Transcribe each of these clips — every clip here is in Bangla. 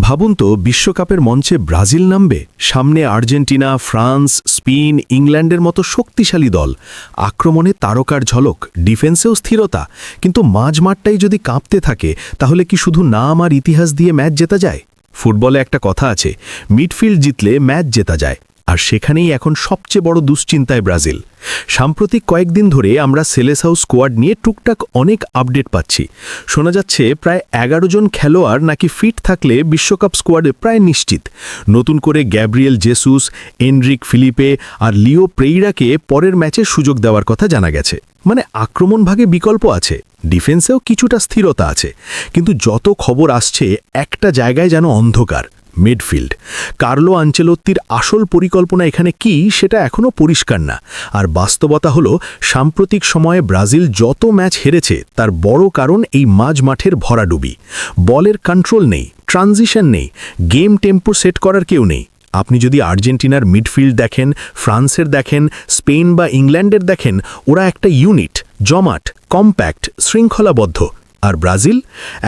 ভাবুন তো বিশ্বকাপের মঞ্চে ব্রাজিল নামবে, সামনে আর্জেন্টিনা, ফ্রান্স, স্পেন, ইংল্যান্ডের মতো শক্তিশালী দল, আক্রমণে তারকার ঝলক, ডিফেন্সেও স্থিরতা, কিন্তু মাঝমাঠটাই যদি কাঁপতে থাকে তাহলে কি শুধু নাম আর ইতিহাস দিয়ে ম্যাচ জেতা যায়? ফুটবলে একটা কথা আছে, মিডফিল্ড জিতলে ম্যাচ জেতা যায়, আর সেখানেই এখন সবচেয়ে বড় দুশ্চিন্তায় ব্রাজিল। সাম্প্রতিক কয়েকদিন ধরে আমরা সেলেসাও স্কোয়াড নিয়ে টুকটাক অনেক আপডেট পাচ্ছি। শোনা যাচ্ছে প্রায় ১১ জন খেলোয়াড় নাকি ফিট থাকলে বিশ্বকাপ স্কোয়াডে প্রায় নিশ্চিত। নতুন করে গ্যাব্রিয়েল জেসুস, এনরিক ফিলিপে আর লিও প্রেইরাকে পরের ম্যাচে সুযোগ দেওয়ার কথা জানা গেছে। মানে আক্রমণ ভাগে বিকল্প আছে, ডিফেন্সেও কিছুটা স্থিরতা আছে, কিন্তু যত খবর আসছে একটা জায়গায় যেন অন্ধকার, মিডফিল্ড। কার্লো আনচেলোত্তির আসল পরিকল্পনা এখানে কি সেটা এখনও পরিষ্কার না। আর বাস্তবতা হলো সাম্প্রতিক সময়ে ব্রাজিল যত ম্যাচ হেরেছে তার বড় কারণ এই মাঝমাঠের ভরাডুবি। বলের কন্ট্রোল নেই, ট্রানজিশন নেই, গেম টেম্পো সেট করার কেউ নেই। আপনি যদি আর্জেন্টিনার মিডফিল্ড দেখেন, ফ্রান্সের দেখেন, স্পেন বা ইংল্যান্ডের দেখেন, ওরা একটা ইউনিট, জমাট, কম্প্যাক্ট, শৃঙ্খলাবদ্ধ। আর ব্রাজিল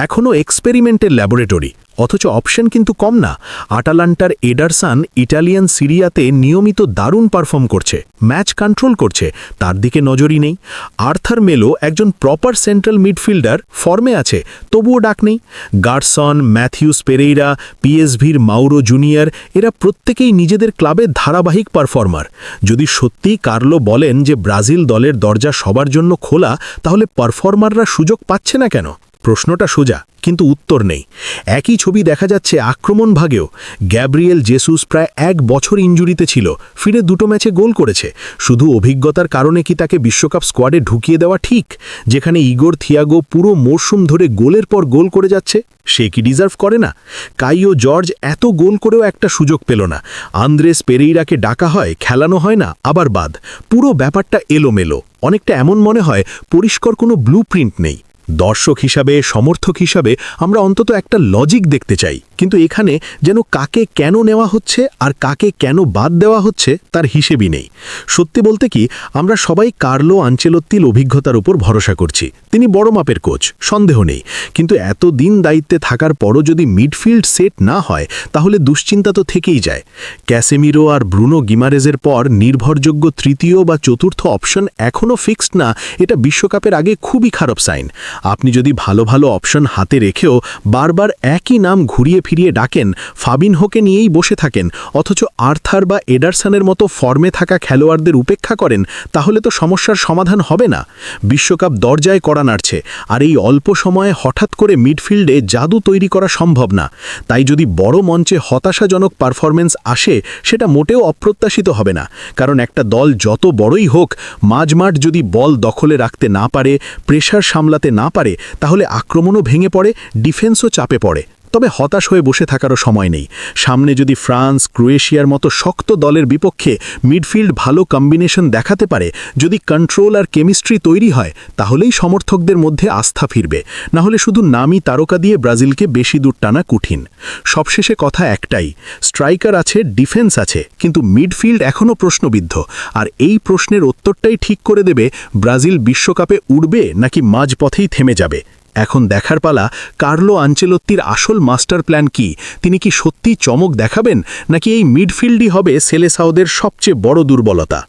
এখনও এক্সপেরিমেন্টের ল্যাবরেটরি, অথচ অপশন কিন্তু কম না। আটালান্টার এডারসান ইটালিয়ান সিরিয়াতে নিয়মিত দারুণ পারফর্ম করছে, ম্যাচ কন্ট্রোল করছে, তার দিকে নজরই নেই। আর্থার মেলো একজন প্রপার সেন্ট্রাল মিডফিল্ডার, ফর্মে আছে, তবুও ডাক নেই। গার্সন, ম্যাথিউস পেরেইরা, পিএসভির মাউরো জুনিয়র, এরা প্রত্যেকেই নিজেদের ক্লাবে ধারাবাহিক পারফর্মার। যদি সত্যিই কার্লো বলেন যে ব্রাজিল দলের দরজা সবার জন্য খোলা, তাহলে পারফর্মাররা সুযোগ পাচ্ছে না কেন? প্রশ্নটা সোজা, কিন্তু উত্তর নেই। একই ছবি দেখা যাচ্ছে আক্রমণ ভাগেও। গ্যাব্রিয়েল জেসুস প্রায় ১ বছর ইনজুরিতে ছিল, ফিরে 2টো ম্যাচে গোল করেছে। শুধু অভিজ্ঞতার কারণে কি তাকে বিশ্বকাপ স্কোয়াডে ঢুকিয়ে দেওয়া ঠিক? যেখানে ইগোর থিয়াগো পুরো মরশুম ধরে গোলের পর গোল করে যাচ্ছে, সে কি ডিজার্ভ করে না? কাইও জর্জ এত গোল করেও একটা সুযোগ পেল না। আন্দ্রেস পেরেইরাকে ডাকা হয়, খেলানো হয় না, আবার বাদ। পুরো ব্যাপারটা এলোমেলো, অনেকটা এমন মনে হয় পরিষ্কার কোনো ব্লুপ্রিন্ট নেই। দর্শক হিসাবে, সমর্থক হিসাবে আমরা অন্তত একটা লজিক দেখতে চাই, কিন্তু এখানে যেন কাকে কেন নেওয়া হচ্ছে আর কাকে কেন বাদ দেওয়া হচ্ছে তার হিসেবই নেই। সত্যি বলতে কি, আমরা সবাই কার্লো আনচেলোত্তির অভিজ্ঞতার উপর ভরসা করছি। তিনি বড় মাপের কোচ, সন্দেহ নেই, কিন্তু এত দিন দায়িত্বে থাকার পরও যদি মিডফিল্ড সেট না হয় তাহলে দুশ্চিন্তা তো থেকেই যায়। ক্যাসেমিরো আর ব্রুনো গিমারেজের পর নির্ভরযোগ্য তৃতীয় বা চতুর্থ অপশন এখনও ফিক্সড না, এটা বিশ্বকাপের আগে খুবই খারাপ সাইন। আপনি যদি ভালো ভালো অপশন হাতে রেখেও বারবার একই নাম ঘুরিয়ে ফিরিয়ে ডাকেন, ফাবিনহোকে নিয়েই বসে থাকেন, অথচ আর্থার বা এডারসনের মতো ফর্মে থাকা খেলোয়াড়দের উপেক্ষা করেন, তাহলে তো সমস্যার সমাধান হবে না। বিশ্বকাপ দরজায় কড়া নাড়ছে, আর এই অল্প সময়ে হঠাৎ করে মিডফিল্ডে জাদু তৈরি করা সম্ভব না। তাই যদি বড় মঞ্চে হতাশাজনক পারফরমেন্স আসে, সেটা মোটেও অপ্রত্যাশিত হবে না। কারণ একটা দল যত বড়ই হোক, মাঝমাঠ যদি বল দখলে রাখতে না পারে, প্রেশার সামলাতে না পারে, তাহলে আক্রমণও ভেঙে পড়ে, ডিফেন্সও চাপে পড়ে। তবে হতাশ হয়ে বসে থাকারও সময় নেই। সামনে যদি ফ্রান্স, ক্রোয়েশিয়ার মতো শক্ত দলের বিপক্ষে মিডফিল্ড ভালো কম্বিনেশন দেখাতে পারে, যদি কন্ট্রোল আর কেমিস্ট্রি তৈরি হয়, তাহলেই সমর্থকদের মধ্যে আস্থা ফিরবে। না হলে শুধু নামি তারকা দিয়ে ব্রাজিলকে বেশি দূর টানা কঠিন। সবশেষে কথা একটাই, স্ট্রাইকার আছে, ডিফেন্স আছে, কিন্তু মিডফিল্ড এখনও প্রশ্নবিদ্ধ। আর এই প্রশ্নের উত্তরটাই ঠিক করে দেবে ব্রাজিল বিশ্বকাপে উঠবে নাকি মাঝপথেই থেমে যাবে। এখন দেখার পালা, কার্লো আনচেলোত্তির আসল মাস্টার প্ল্যান কি? তিনি কি সত্যি চমক দেখাবেন, নাকি এই মিডফিল্ডই হবে সেলেসাওদের সবচেয়ে বড় দুর্বলতা?